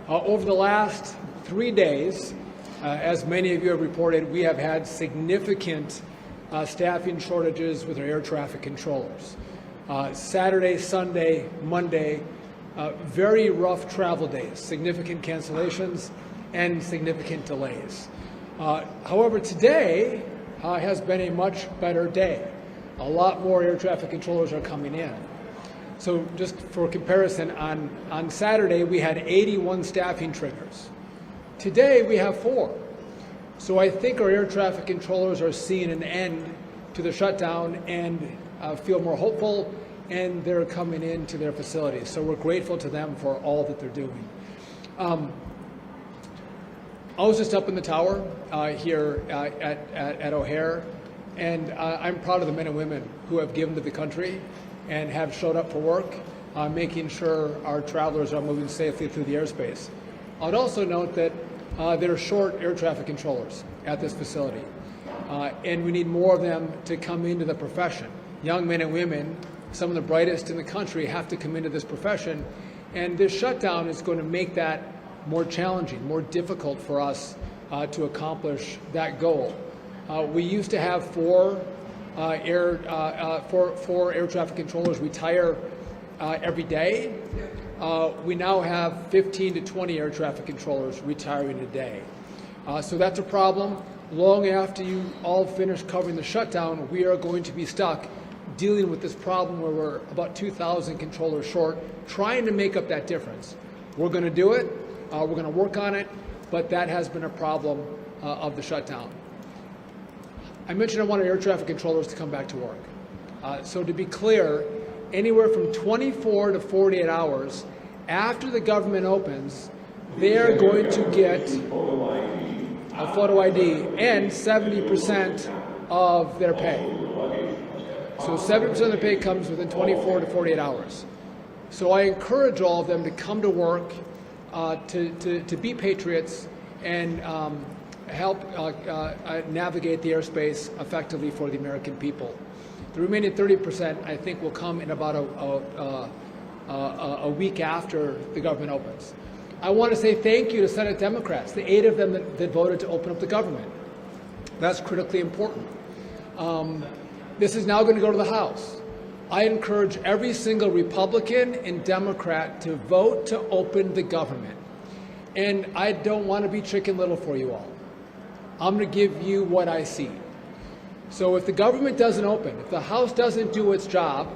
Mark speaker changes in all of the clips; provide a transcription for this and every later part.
Speaker 1: Over the last 3 days, as many of you have reported, we have had significant staffing shortages with our air traffic controllers. Saturday, Sunday, Monday, very rough travel days, significant cancellations and significant delays. However, today has been a much better day. A lot more air traffic controllers are coming in. So just for comparison, on Saturday we had 81 staffing triggers. Today we have 4. So I think our air traffic controllers are seeing an end to the shutdown and feel more hopeful, and they're coming into their facilities. So we're grateful to them for all that they're doing. I was just up in the tower here at O'Hare, and I'm proud of the men and women who have given to the country and have showed up for work, making sure our travelers are moving safely through the airspace. I'd also note that there are short air traffic controllers at this facility, and we need more of them to come into the profession. Young men and women, some of the brightest in the country, have to come into this profession, and this shutdown is going to make that more challenging, more difficult for us to accomplish that goal. We used to have 4 air traffic controllers retire every day. We now have 15 to 20 air traffic controllers retiring a day. So that's a problem. Long after you all finish covering the shutdown, we are going to be stuck dealing with this problem where we're about 2,000 controllers short, trying to make up that difference. We're going to do it. We're going to work on it, but that has been a problem of the shutdown. I mentioned I wanted air traffic controllers to come back to work. So to be clear, anywhere from 24 to 48 hours after the government opens, they're going to get a photo ID and 70% of their pay. So 70% of their pay comes within 24 to 48 hours. So I encourage all of them to come to work, to be patriots and help navigate the airspace effectively for the American people. The remaining 30%, I think, will come in about a week after the government opens. I want to say thank you to Senate Democrats, the 8 of them that voted to open up the government. That's critically important. This is now going to go to the House. I encourage every single Republican and Democrat to vote to open the government. And I don't want to be Chicken Little for you all. I'm going to give you what I see. So if the government doesn't open, if the House doesn't do its job,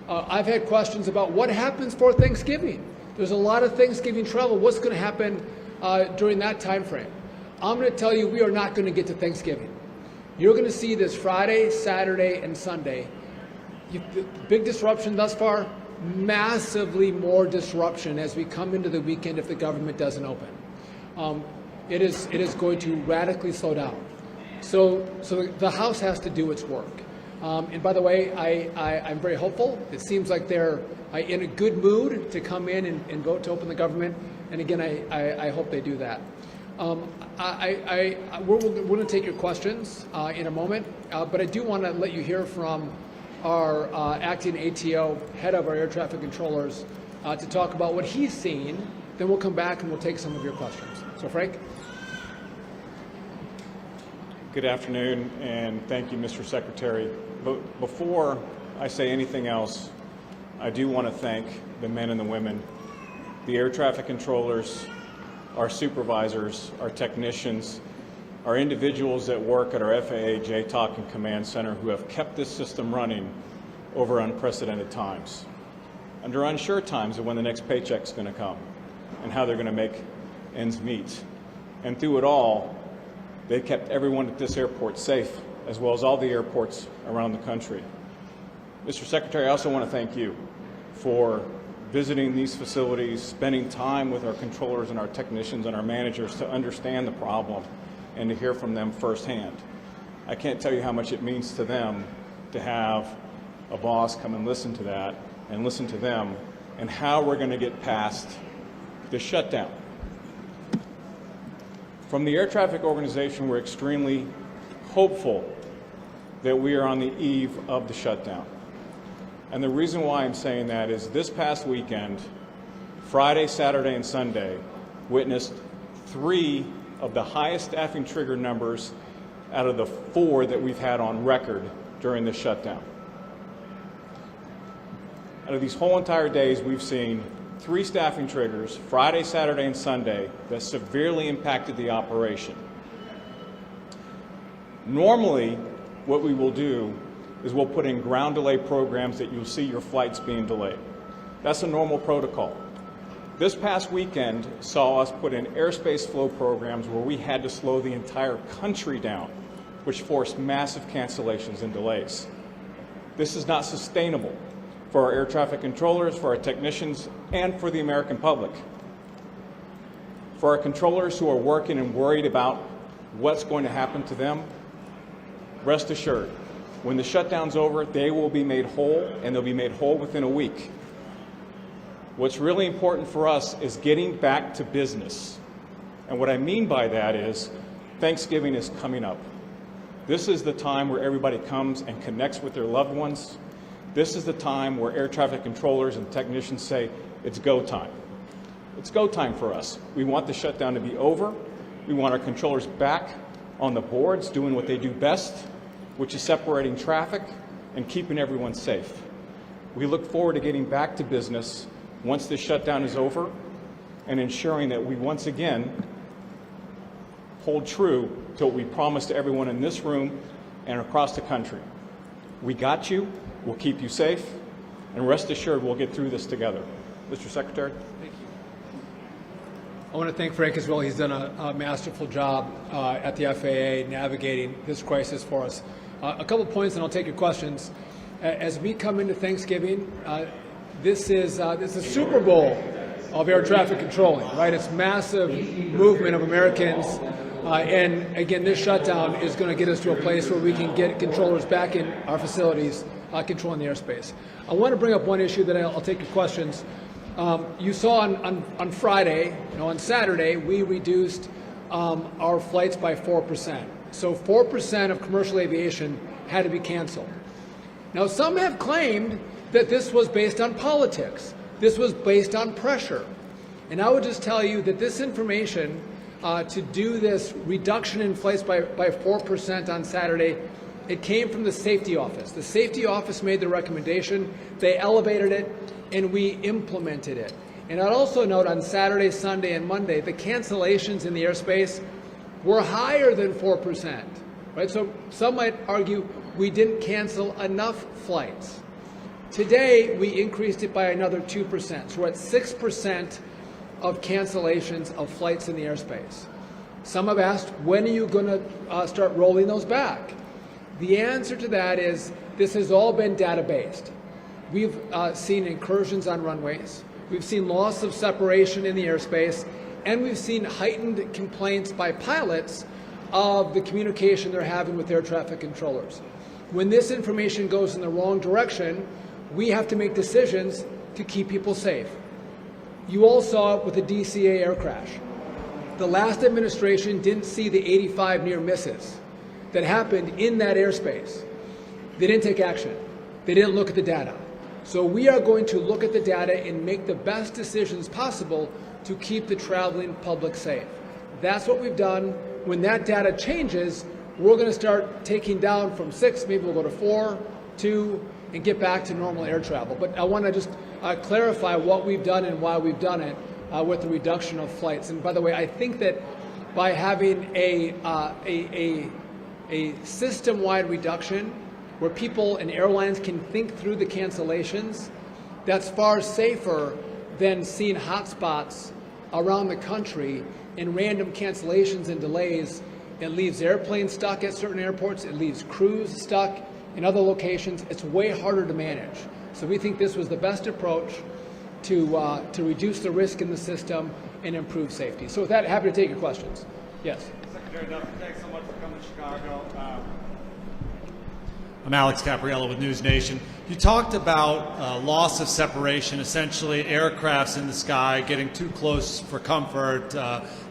Speaker 1: I've had questions about what happens for Thanksgiving. There's a lot of Thanksgiving travel. What's going to happen during that time frame? I'm going to tell you we are not going to get to Thanksgiving. You're going to see this Friday, Saturday, and Sunday. The big disruption thus far, massively more disruption as we come into the weekend if the government doesn't open. It is going to radically slow down. So the House has to do its work. And by the way, I'm very hopeful. It seems like they're in a good mood to come in and vote to open the government. And again, I hope they do that. We're going to take your questions in a moment, but I do want to let you hear from our acting ATO, head of our air traffic controllers, to talk about what he's seen. Then we'll come back and we'll take some of your questions. So Frank?
Speaker 2: Good afternoon, and thank you, Mr. Secretary. But before I say anything else, I do want to thank the men and the women, the air traffic controllers, our supervisors, our technicians, our individuals that work at our FAA JTOC and Command Center who have kept this system running over unprecedented times, under unsure times of when the next paycheck's going to come and how they're going to make ends meet. And through it all, they kept everyone at this airport safe, as well as all the airports around the country. Mr. Secretary, I also want to thank you for visiting these facilities, spending time with our controllers and our technicians and our managers to understand the problem and to hear from them firsthand. I can't tell you how much it means to them to have a boss come and listen to that and listen to them and how we're going to get past the shutdown. From the Air Traffic Organization, we're extremely hopeful that we are on the eve of the shutdown. And the reason why I'm saying that is this past weekend, Friday, Saturday, and Sunday, witnessed 3 of the highest staffing trigger numbers out of the 4 that we've had on record during this shutdown. Out of these whole entire days, we've seen 3 staffing triggers, Friday, Saturday, and Sunday, that severely impacted the operation. Normally, what we will do is we'll put in ground delay programs that you'll see your flights being delayed. That's a normal protocol. This past weekend saw us put in airspace flow programs where we had to slow the entire country down, which forced massive cancellations and delays. This is not sustainable for our air traffic controllers, for our technicians, and for the American public. For our controllers who are working and worried about what's going to happen to them, rest assured, when the shutdown's over, they will be made whole, and they'll be made whole within a week. What's really important for us is getting back to business. And what I mean by that is Thanksgiving is coming up. This is the time where everybody comes and connects with their loved ones. This is the time where air traffic controllers and technicians say, it's go time. It's go time for us. We want the shutdown to be over. We want our controllers back on the boards doing what they do best, which is separating traffic and keeping everyone safe. We look forward to getting back to business once this shutdown is over and ensuring that we once again hold true to what we promised to everyone in this room and across the country. We got you. We'll keep you safe, and rest assured we'll get through this together. Mr. Secretary.
Speaker 1: Thank you. I want to thank Frank as well. He's done a masterful job at the FAA navigating this crisis for us. A couple points, and I'll take your questions. As we come into Thanksgiving, this is Super Bowl of air traffic controlling, right? It's massive movement of Americans. And again, this shutdown is going to get us to a place where we can get controllers back in our facilities controlling the airspace. I want to bring up one issue that I'll take your questions. You saw on Friday, on Saturday, we reduced our flights by 4%. So 4% of commercial aviation had to be canceled. Now, some have claimed that this was based on politics. This was based on pressure. And I would just tell you that this information to do this reduction in flights by 4% on Saturday, it came from the safety office. The safety office made the recommendation, they elevated it, and we implemented it. And I'd also note on Saturday, Sunday, and Monday, the cancellations in the airspace were higher than 4%. Right? So some might argue we didn't cancel enough flights. Today, we increased it by another 2%. So we're at 6% of cancellations of flights in the airspace. Some have asked, when are you going to start rolling those back? The answer to that is this has all been data-based. We've seen incursions on runways. We've seen loss of separation in the airspace, and we've seen heightened complaints by pilots of the communication they're having with air traffic controllers. When this information goes in the wrong direction, we have to make decisions to keep people safe. You all saw it with the DCA air crash. The last administration didn't see the 85 near misses that happened in that airspace. They didn't take action. They didn't look at the data. So we are going to look at the data and make the best decisions possible to keep the traveling public safe. That's what we've done. When that data changes, we're going to start taking down from 6, maybe we'll go to 4, 2, and get back to normal air travel. But I want to just clarify what we've done and why we've done it with the reduction of flights. And by the way, I think that by having a system-wide reduction where people and airlines can think through the cancellations, that's far safer than seeing hotspots around the country and random cancellations and delays. It leaves airplanes stuck at certain airports. It leaves crews stuck in other locations. It's way harder to manage. So we think this was the best approach to reduce the risk in the system and improve safety. So with that, happy to take your questions. Yes.
Speaker 3: Secretary Duffy, thanks so much for coming to Chicago. I'm Alex Capriello with News Nation. You talked about loss of separation, essentially aircrafts in the sky getting too close for comfort.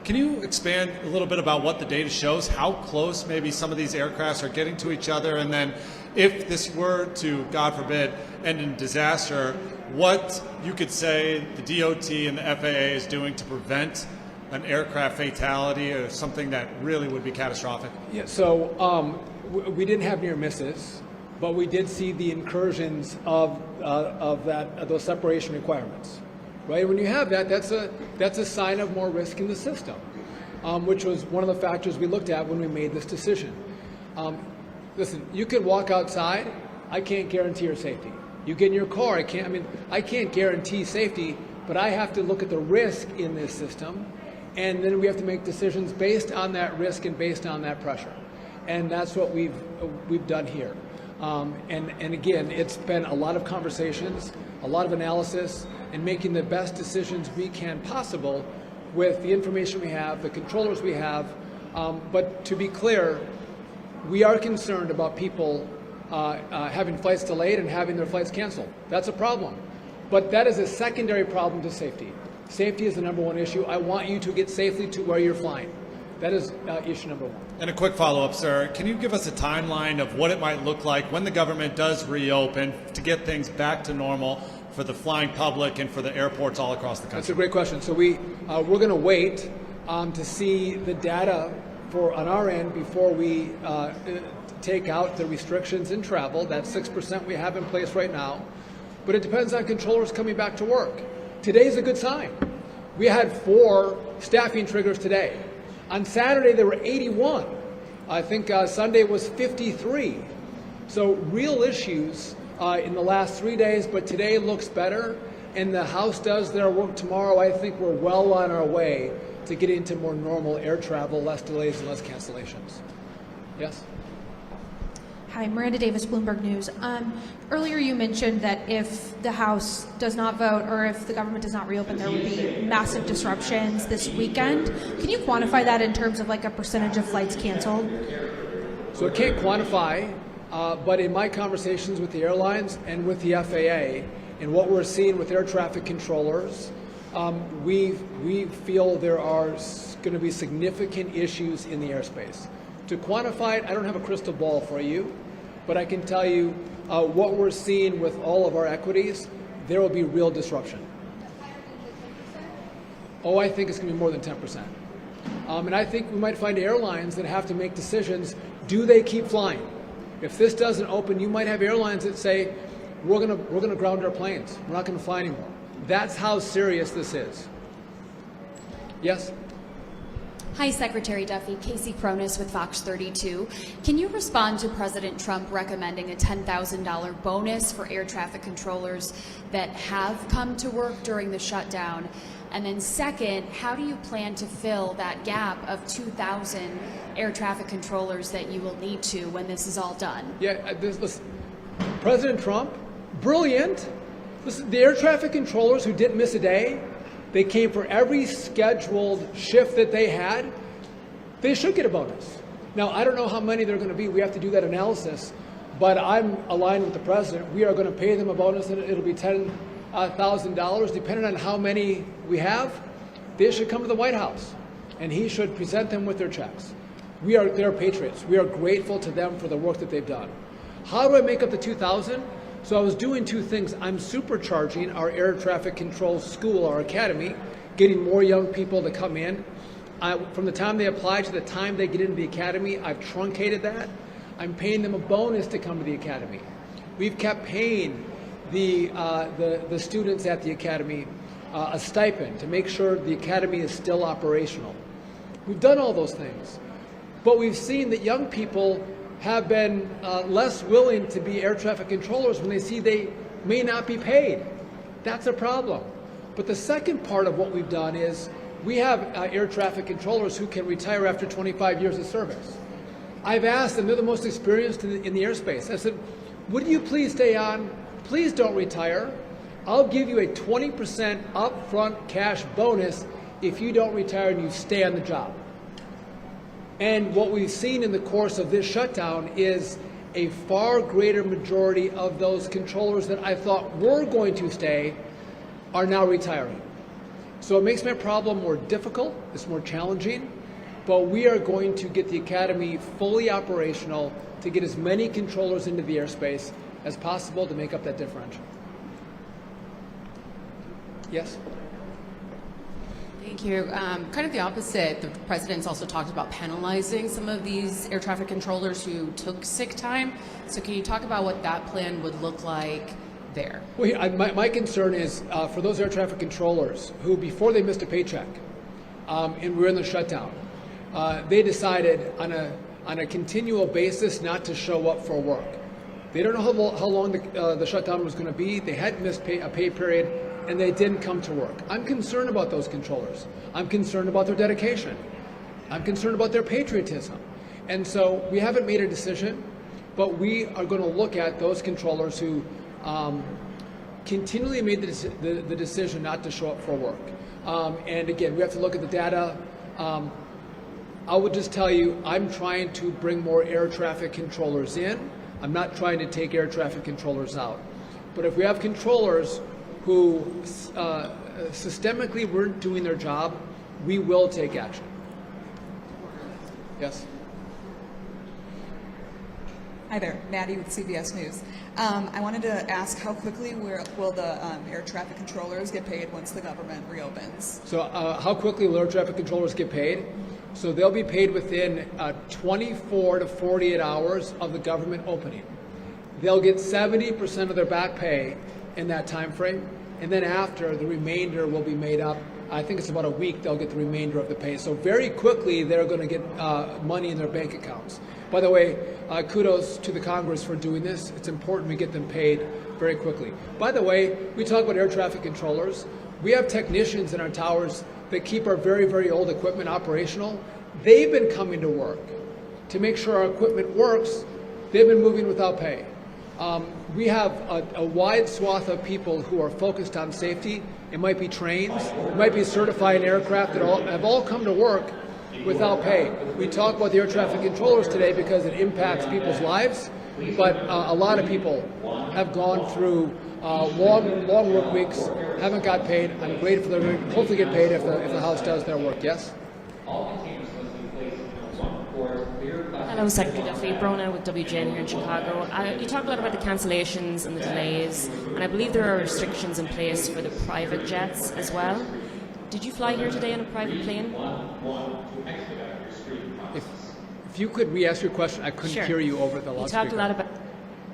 Speaker 3: Can you expand a little bit about what the data shows, how close maybe some of these aircrafts are getting to each other, and then if this were to, God forbid, end in disaster, what you could say the DOT and the FAA is doing to prevent an aircraft fatality or something that really would be catastrophic?
Speaker 1: Yeah, so we didn't have near misses, but we did see the incursions of those separation requirements, right? When you have that, that's a sign of more risk in the system, which was one of the factors we looked at when we made this decision. Listen, you can walk outside. I can't guarantee your safety. You get in your car. I can't guarantee safety, but I have to look at the risk in this system, and then we have to make decisions based on that risk and based on that pressure, and that's what we've done here. And again, it's been a lot of conversations, a lot of analysis, and making the best decisions we can possible with the information we have, the controllers we have. But to be clear, we are concerned about people having flights delayed and having their flights canceled. That's a problem. But that is a secondary problem to safety. Safety is the number one issue. I want you to get safely to where you're flying. That is issue number one.
Speaker 3: And a quick follow-up, sir. Can you give us a timeline of what it might look like when the government does reopen to get things back to normal for the flying public and for the airports all across the country?
Speaker 1: That's a great question. So we're going to wait to see the data on our end before we take out the restrictions in travel. That 6% we have in place right now. But it depends on controllers coming back to work. Today's a good sign. We had 4 staffing triggers today. On Saturday, there were 81. I think Sunday was 53. So real issues in the last 3 days, but today looks better. And the House does their work tomorrow. I think we're well on our way to getting to more normal air travel, less delays and less cancellations. Yes?
Speaker 4: Hi, Miranda Davis, Bloomberg News. Earlier you mentioned that if the House does not vote or if the government does not reopen, there would be massive disruptions this weekend. Can you quantify that in terms of like a percentage of flights canceled?
Speaker 1: So I can't quantify, but in my conversations with the airlines and with the FAA and what we're seeing with air traffic controllers, we feel there are going to be significant issues in the airspace. To quantify it, I don't have a crystal ball for you, but I can tell you what we're seeing with all of our equities, there will be real disruption. Oh, I think it's going to be more than 10%. And I think we might find airlines that have to make decisions. Do they keep flying? If this doesn't open, you might have airlines that say, we're going to ground our planes. We're not going to fly anymore. That's how serious this is. Yes?
Speaker 5: Hi, Secretary Duffy. Casey Cronus with Fox 32. Can you respond to President Trump recommending a $10,000 bonus for air traffic controllers that have come to work during the shutdown? And then second, how do you plan to fill that gap of 2,000 air traffic controllers that you will need to when this is all done?
Speaker 1: Yeah, listen, President Trump, brilliant. Listen, the air traffic controllers who didn't miss a day, they came for every scheduled shift that they had. They should get a bonus. Now, I don't know how many they're going to be. We have to do that analysis. But I'm aligned with the president. We are going to pay them a bonus, and it'll be $10,000, depending on how many we have. They should come to the White House, and he should present them with their checks. They're patriots. We are grateful to them for the work that they've done. How do I make up the 2,000? So I was doing 2 things. I'm supercharging our air traffic control school, our academy, getting more young people to come in. From the time they apply to the time they get into the academy, I've truncated that. I'm paying them a bonus to come to the academy. We've kept paying the students at the academy a stipend to make sure the academy is still operational. We've done all those things. But we've seen that young people have been less willing to be air traffic controllers when they see they may not be paid. That's a problem. But the second part of what we've done is we have air traffic controllers who can retire after 25 years of service. I've asked them, they're the most experienced in the airspace. I said, would you please stay on? Please don't retire. I'll give you a 20% upfront cash bonus if you don't retire and you stay on the job. And what we've seen in the course of this shutdown is a far greater majority of those controllers that I thought were going to stay are now retiring. So it makes my problem more difficult, it's more challenging, but we are going to get the academy fully operational to get as many controllers into the airspace as possible to make up that differential. Yes?
Speaker 6: Thank you. Kind of the opposite. The president's also talked about penalizing some of these air traffic controllers who took sick time. So can you talk about what that plan would look like there?
Speaker 1: Well, my concern is for those air traffic controllers who, before they missed a paycheck, and we're in the shutdown, they decided on a continual basis not to show up for work. They don't know how long the shutdown was going to be. They hadn't missed a pay period, and they didn't come to work. I'm concerned about those controllers. I'm concerned about their dedication. I'm concerned about their patriotism. And so we haven't made a decision, but we are going to look at those controllers who continually made the decision not to show up for work. And again, we have to look at the data. I would just tell you, I'm trying to bring more air traffic controllers in. I'm not trying to take air traffic controllers out. But if we have controllers who systemically weren't doing their job, we will take action. Yes?
Speaker 7: Hi there, Maddie with CBS News. I wanted to ask how quickly will the air traffic controllers get paid once the government reopens?
Speaker 1: So how quickly will air traffic controllers get paid? So they'll be paid within 24 to 48 hours of the government opening. They'll get 70% of their back pay in that time frame, and then after, the remainder will be made up. I think it's about a week they'll get the remainder of the pay. So very quickly they're going to get money in their bank accounts. By the way, kudos to the Congress for doing this. It's important we get them paid very quickly. By the way, we talk about air traffic controllers. We have technicians in our towers that keep our very, very old equipment operational. They've been coming to work to make sure our equipment works. They've been moving without pay. We have a wide swath of people who are focused on safety. It might be trains, it might be certified aircraft that have all come to work without pay. We talk about the air traffic controllers today because it impacts people's lives, but a lot of people have gone through long work weeks, haven't got paid. I'm grateful they're going to hopefully get paid if the House does their work. Yes?
Speaker 8: Hello, Secretary Duffy. Brona with WGN here in Chicago. You talked a lot about the cancellations and the delays, and I believe there are restrictions in place for the private jets as well. Did you fly here today on a private plane?
Speaker 1: If you could re-ask your question, I couldn't hear you over the loudspeaker.
Speaker 8: You talked a lot about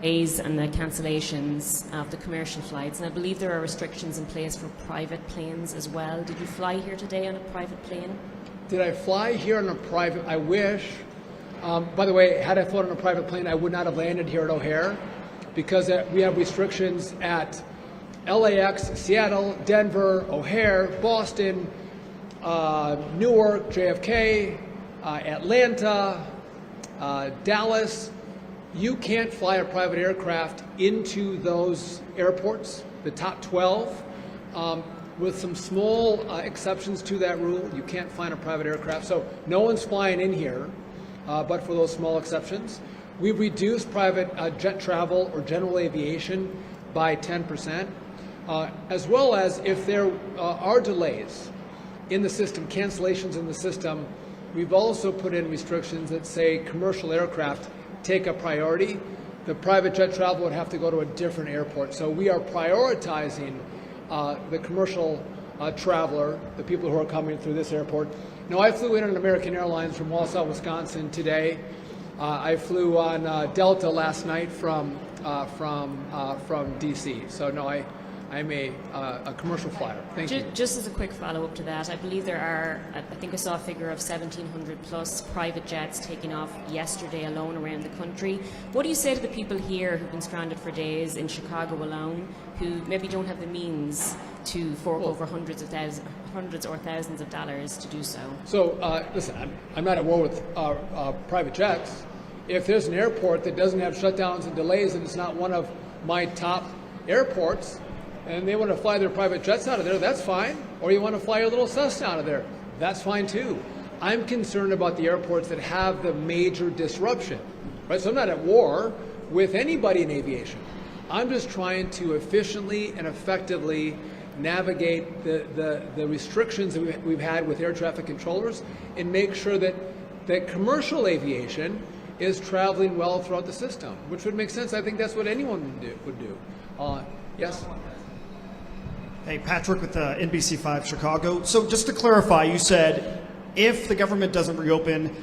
Speaker 8: delays and the cancellations of the commercial flights, and I believe there are restrictions in place for private planes as well. Did you fly here today on a private plane?
Speaker 1: Did I fly here on a private? I wish. By the way, had I flown on a private plane, I would not have landed here at O'Hare because we have restrictions at LAX, Seattle, Denver, O'Hare, Boston, Newark, JFK, Atlanta, Dallas. You can't fly a private aircraft into those airports, the top 12. With some small exceptions to that rule, you can't fly in a private aircraft. So no one's flying in here, but for those small exceptions. We've reduced private jet travel or general aviation by 10%, as well as if there are delays in the system, cancellations in the system, we've also put in restrictions that say commercial aircraft take a priority. The private jet travel would have to go to a different airport. So we are prioritizing the commercial traveler, the people who are coming through this airport. Now, I flew in on American Airlines from Wausau, Wisconsin today. I flew on Delta last night from DC. So no, I'm a commercial flyer. Thank you.
Speaker 8: Just as a quick follow-up to that, I believe there are, I think I saw a figure of 1,700 plus private jets taking off yesterday alone around the country. What do you say to the people here who've been stranded for days in Chicago alone, who maybe don't have the means to fork over hundreds or thousands of dollars to do so?
Speaker 1: So listen, I'm not at war with private jets. If there's an airport that doesn't have shutdowns and delays and it's not one of my top airports, and they want to fly their private jets out of there, that's fine. Or you want to fly your little Cessna out of there, that's fine too. I'm concerned about the airports that have the major disruption, right? So I'm not at war with anybody in aviation. I'm just trying to efficiently and effectively navigate the restrictions that we've had with air traffic controllers and make sure that commercial aviation is traveling well throughout the system, which would make sense. I think that's what anyone would do. Yes?
Speaker 9: Hey, Patrick with NBC5 Chicago. So just to clarify, you said if the government doesn't reopen,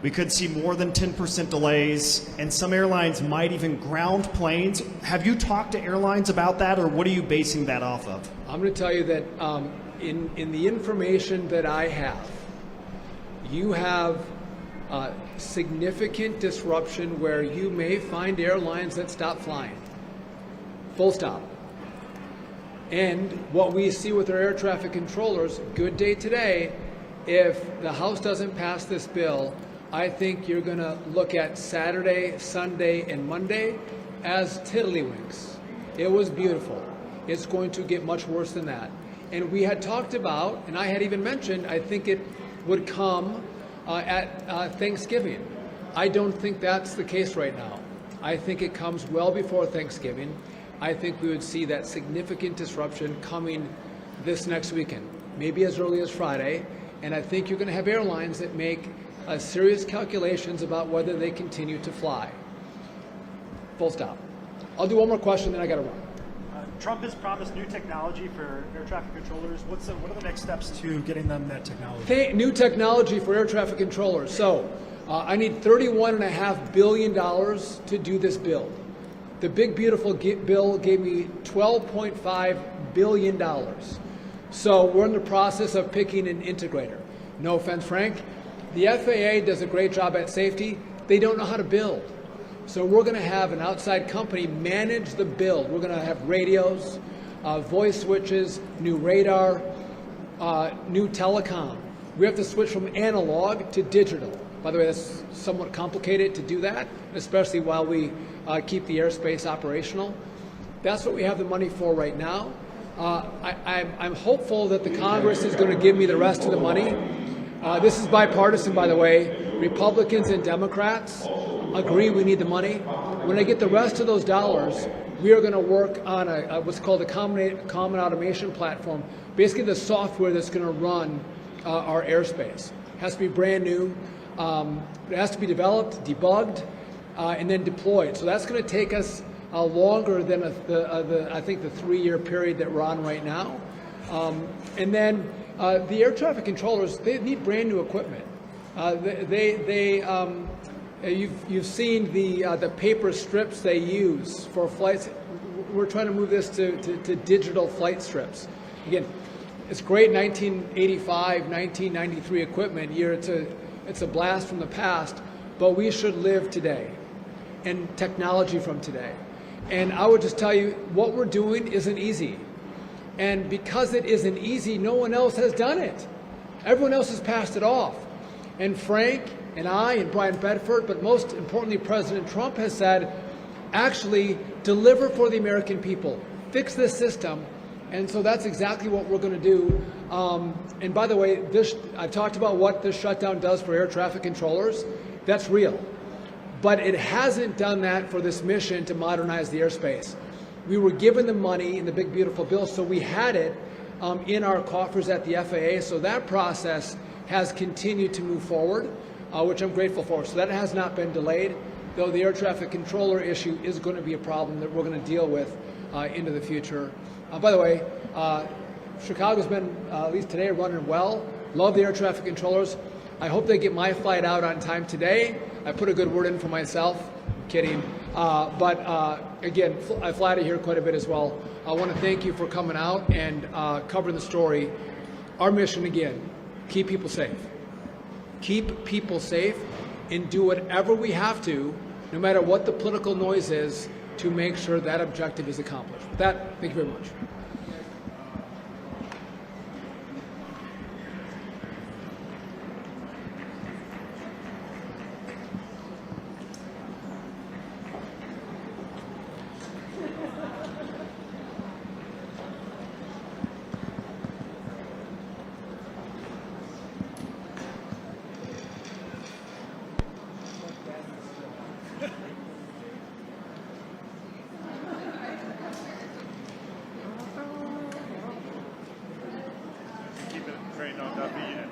Speaker 9: we could see more than 10% delays, and some airlines might even ground planes. Have you talked to airlines about that, or what are you basing that off of?
Speaker 1: I'm going to tell you that in the information that I have, you have significant disruption where you may find airlines that stop flying. Full stop. And what we see with our air traffic controllers, good day today, if the House doesn't pass this bill, I think you're going to look at Saturday, Sunday, and Monday as tiddlywinks. It was beautiful. It's going to get much worse than that. And we had talked about, and I had even mentioned, I think it would come at Thanksgiving. I don't think that's the case right now. I think it comes well before Thanksgiving. I think we would see that significant disruption coming this next weekend, maybe as early as Friday. And I think you're going to have airlines that make serious calculations about whether they continue to fly. Full stop. I'll do one more question, then I got to run.
Speaker 10: Trump has promised new technology for air traffic controllers. What are the next steps to getting them that technology?
Speaker 1: New technology for air traffic controllers. So I need $31.5 billion to do this build. The big, beautiful bill gave me $12.5 billion. So we're in the process of picking an integrator. No offense, Frank. The FAA does a great job at safety. They don't know how to build. So we're going to have an outside company manage the build. We're going to have radios, voice switches, new radar, new telecom. We have to switch from analog to digital. By the way, that's somewhat complicated to do that, especially while we keep the airspace operational. That's what we have the money for right now. I'm hopeful that the Congress is going to give me the rest of the money. This is bipartisan, by the way. Republicans and Democrats agree we need the money. When I get the rest of those dollars, we are going to work on what's called a common automation platform, basically the software that's going to run our airspace. It has to be brand new. It has to be developed, debugged, and then deployed. So that's going to take us longer than I think the 3-year period that we're on right now. And then the air traffic controllers, they need brand new equipment. You've seen the paper strips they use for flights. We're trying to move this to digital flight strips. Again, it's great 1985, 1993 equipment. It's a blast from the past, but we should live today and technology from today. And I would just tell you, what we're doing isn't easy. And because it isn't easy, no one else has done it. Everyone else has passed it off. And Frank and I and Brian Bedford, but most importantly, President Trump has said, actually deliver for the American people, fix this system. And so that's exactly what we're going to do. And by the way, I've talked about what this shutdown does for air traffic controllers. That's real. But it hasn't done that for this mission to modernize the airspace. We were given the money in the big, beautiful bill, so we had it in our coffers at the FAA. So that process has continued to move forward, which I'm grateful for. So that has not been delayed, though the air traffic controller issue is going to be a problem that we're going to deal with into the future. By the way, Chicago's been, at least today, running well. Love the air traffic controllers. I hope they get my flight out on time today. I put a good word in for myself. Kidding. But again, I fly to here quite a bit as well. I want to thank you for coming out and covering the story. Our mission, again, keep people safe. Keep people safe and do whatever we have to, no matter what the political noise is, to make sure that objective is accomplished. With that, thank you very much.
Speaker 10: Keep it trained on Duffy and